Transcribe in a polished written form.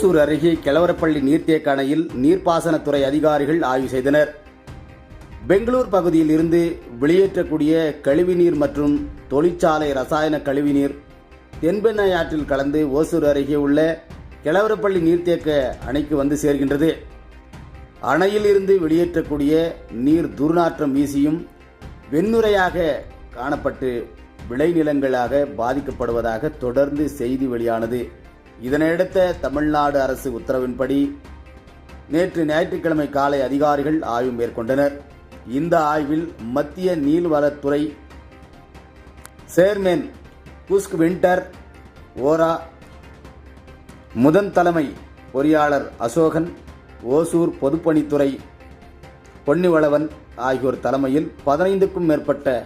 ஓசூர் அருகே கெலவரப்பள்ளி நீர்த்தேக்க அணையில் நீர்ப்பாசனத்துறை அதிகாரிகள் ஆய்வு செய்தனர். பெங்களூர் பகுதியில் இருந்து வெளியேற்றக்கூடிய கழிவுநீர் மற்றும் தொழிற்சாலை ரசாயன கழிவுநீர் தென்பெண்ணை ஆற்றில் கலந்து ஓசூர் அருகே உள்ள கெலவரப்பள்ளி நீர்த்தேக்க அணைக்கு வந்து சேர்கின்றது. அணையில் இருந்து வெளியேற்றக்கூடிய நீர் துர்நாற்றம் வீசியும் வெண்ணுரையாக காணப்பட்டு விளைநிலங்களாக பாதிக்கப்படுவதாக தொடர்ந்து செய்தி வெளியானது. இதனையடுத்த தமிழ்நாடு அரசு உத்தரவின்படி நேற்று ஞாயிற்றுக்கிழமை காலை அதிகாரிகள் ஆய்வு மேற்கொண்டனர். இந்த ஆய்வில் மத்திய நீர்வளத்துறை சேர்மேன் குஸ்க் வின்டர் ஓரா, முதன் தலைமை பொறியாளர் அசோகன், ஓசூர் பொதுப்பணித்துறை பொன்னிவளவன் ஆகியோர் தலைமையில் 15க்கும் மேற்பட்ட